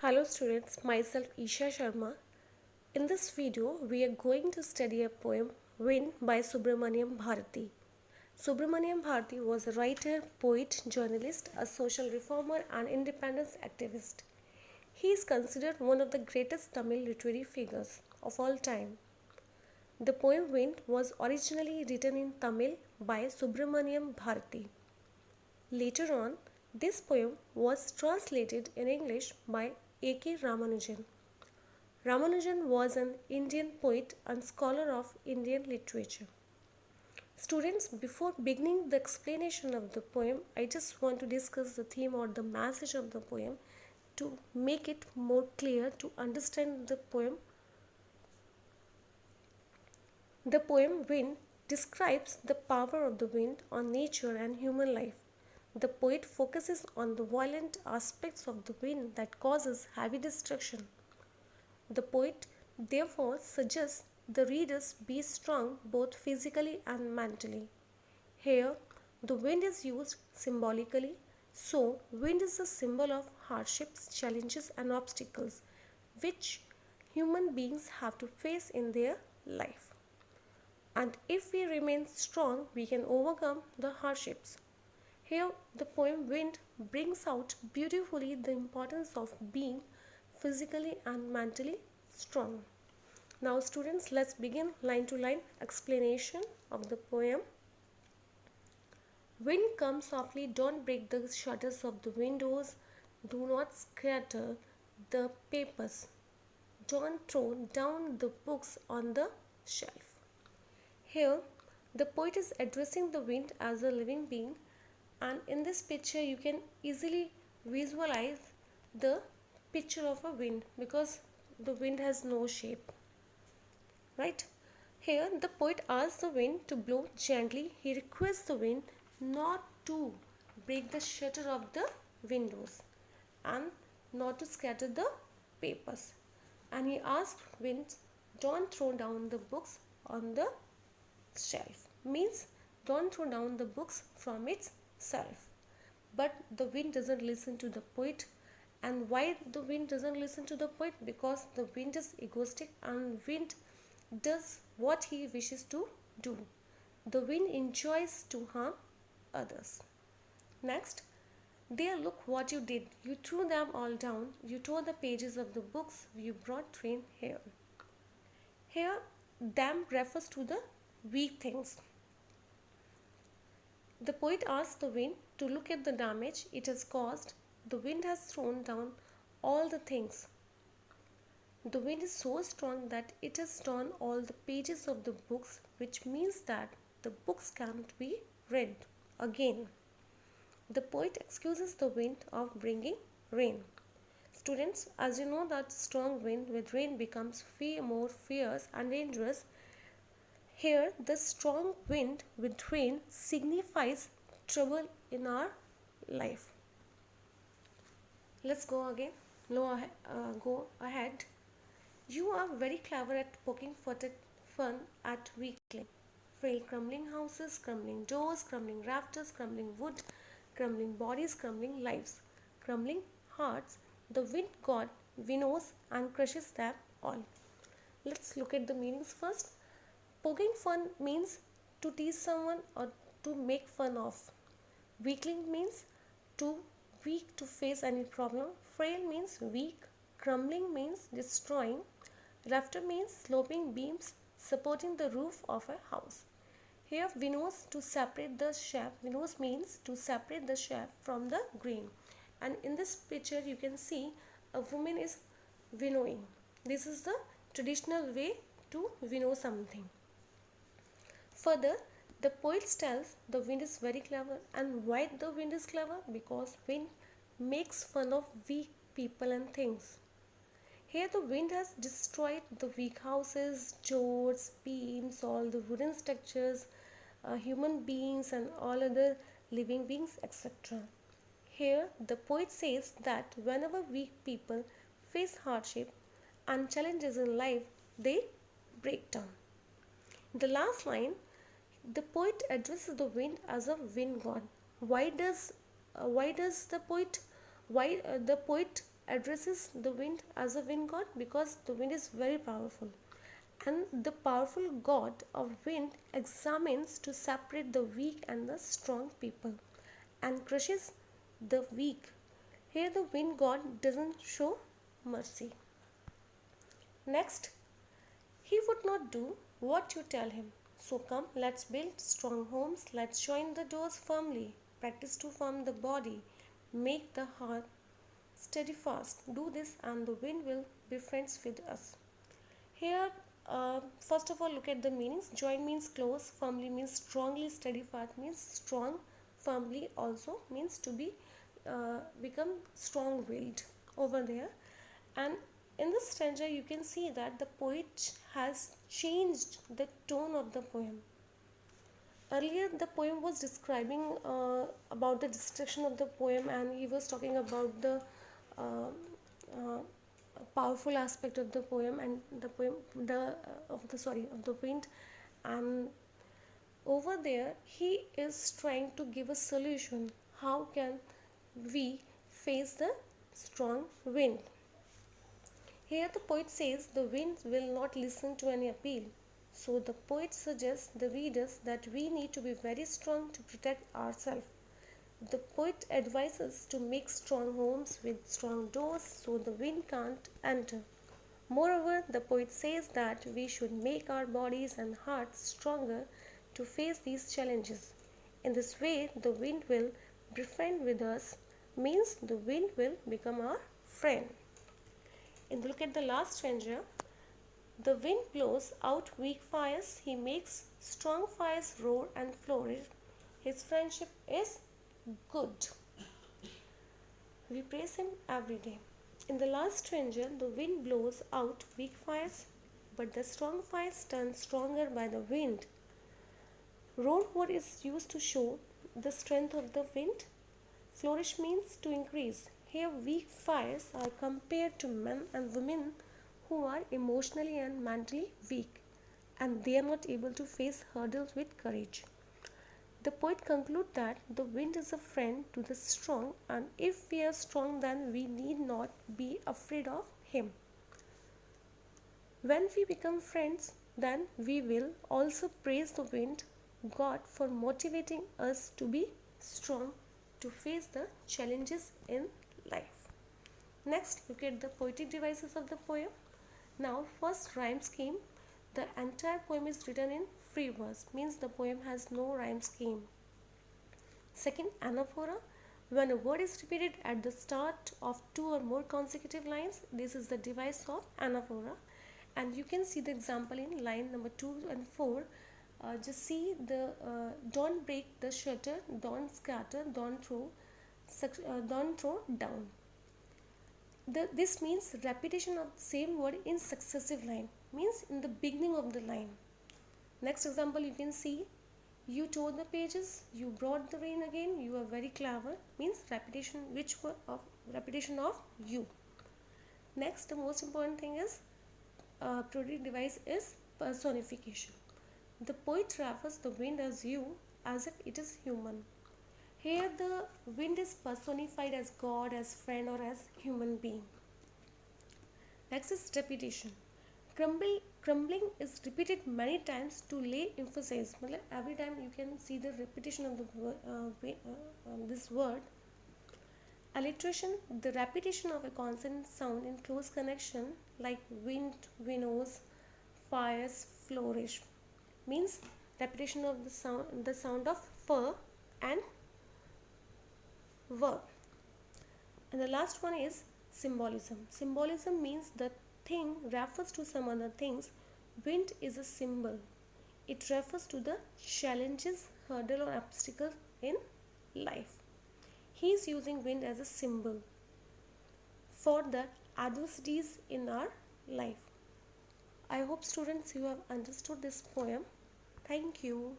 Hello students, myself Isha Sharma. In this video, we are going to study a poem Wind by Subramaniam Bharati. Subramaniam Bharati was a writer, poet, journalist, a social reformer and independence activist. He is considered one of the greatest Tamil literary figures of all time. The poem Wind was originally written in Tamil by Subramaniam Bharati. Later on, this poem was translated in English by A.K. Ramanujan. Ramanujan was an Indian poet and scholar of Indian literature. Students, before beginning the explanation of the poem, I just want to discuss the theme or the message of the poem to make it more clear to understand the poem. The poem Wind describes the power of the wind on nature and human life. The poet focuses on the violent aspects of the wind that causes heavy destruction. The poet therefore suggests the readers be strong both physically and mentally. Here, the wind is used symbolically, so wind is a symbol of hardships, challenges, and obstacles which human beings have to face in their life. And if we remain strong, we can overcome the hardships. Here, the poem Wind brings out beautifully the importance of being physically and mentally strong. Now, students, let's begin line to line explanation of the poem. Wind comes softly, don't break the shutters of the windows, do not scatter the papers, don't throw down the books on the shelf. Here, the poet is addressing the wind as a living being, and in this picture you can easily visualize the picture of a wind because the wind has no shape, right? Here the poet asks the wind to blow gently. He requests the wind not to break the shutter of the windows and not to scatter the papers, and he asks wind don't throw down the books on the shelf, means don't throw down the books from its self. But the wind doesn't listen to the poet. And why the wind doesn't listen to the poet? Because the wind is egoistic and wind does what he wishes to do. The wind enjoys to harm others. Next, there, look what you did. You threw them all down. You tore the pages of the books. You brought rain here. Here, them refers to the weak things. The poet asks the wind to look at the damage it has caused. The wind has thrown down all the things. The wind is so strong that it has torn all the pages of the books, which means that the books can't be read again. The poet excuses the wind of bringing rain. Students, as you know that strong wind with rain becomes more fierce and dangerous. Here, the strong wind with rain signifies trouble in our life. Let's go again. Go ahead. You are very clever at poking fun at weakling. Frail crumbling houses, crumbling doors, crumbling rafters, crumbling wood, crumbling bodies, crumbling lives, crumbling hearts. The wind god winnows and crushes them all. Let's look at the meanings first. Poking fun means to tease someone or to make fun of. Weakling means too weak to face any problem. Frail means weak. Crumbling means destroying. Rafter means sloping beams supporting the roof of a house. Here winnows to separate the chaff. Winnows means to separate the chaff from the grain. And in this picture you can see a woman is winnowing. This is the traditional way to winnow something. Further, the poet tells the wind is very clever. And why the wind is clever? Because wind makes fun of weak people and things. Here the wind has destroyed the weak houses, doors, beams, all the wooden structures, human beings and all other living beings, etc. Here the poet says that whenever weak people face hardship and challenges in life, they break down. The last line, the poet addresses the wind as a wind god. Why does the poet addresses the wind as a wind god because the wind is very powerful. And the powerful god of wind examines to separate the weak and the strong people and crushes the weak. Here, the wind god doesn't show mercy. Next, he would not do what you tell him. So come, let's build strong homes, let's join the doors firmly, practice to form the body, make the heart steadfast. Do this, and the wind will be friends with us. Here, first of all, look at the meanings. Join means close, firmly means strongly, steadfast means strong, firmly also means to be become strong-willed over there. And in this stanza, you can see that the poet has changed the tone of the poem. Earlier, the poem was describing about the destruction of the poem, and he was talking about the uh, uh, powerful aspect of the poem and the poem of the wind. And over there, he is trying to give a solution. How can we face the strong wind? Here the poet says the wind will not listen to any appeal. So the poet suggests the readers that we need to be very strong to protect ourselves. The poet advises to make strong homes with strong doors so the wind can't enter. Moreover, the poet says that we should make our bodies and hearts stronger to face these challenges. In this way, the wind will befriend with us, means the wind will become our friend. And look at the last stanza. The wind blows out weak fires, he makes strong fires roar and flourish. His friendship is good. We praise him every day. In the last stanza, the wind blows out weak fires, but the strong fires turn stronger by the wind. Roar word is used to show the strength of the wind. Flourish means to increase. Here, weak fires are compared to men and women who are emotionally and mentally weak, and they are not able to face hurdles with courage. The poet concludes that the wind is a friend to the strong, and if we are strong, then we need not be afraid of him. When we become friends, then we will also praise the wind God for motivating us to be strong to face the challenges in life. Next, look at the poetic devices of the poem. Now, first rhyme scheme. The entire poem is written in free verse, means the poem has no rhyme scheme. Second, anaphora. When a word is repeated at the start of two or more consecutive lines, this is the device of anaphora. And you can see the example in line number 2 and 4. Just see the don't break the shutter, don't scatter, don't throw down. This means repetition of the same word in successive line, means in the beginning of the line. Next example, you can see you tore the pages, you brought the rain again, you are very clever, means repetition repetition of you. Next, the most important thing is poetic device is personification. The poet refers the wind as you, as if it is human. Here the wind is personified as God, as friend, or as human being. Next is repetition. Crumbling is repeated many times to lay emphasis. Every time you can see the repetition of this word. Alliteration, the repetition of a consonant sound in close connection like wind, winnows, fires, flourish, means repetition of the sound of fur and verb. And the last one is symbolism. Symbolism means the thing refers to some other things. Wind is a symbol. It refers to the challenges, hurdle or obstacle in life. He is using wind as a symbol for the adversities in our life. I hope students you have understood this poem. Thank you.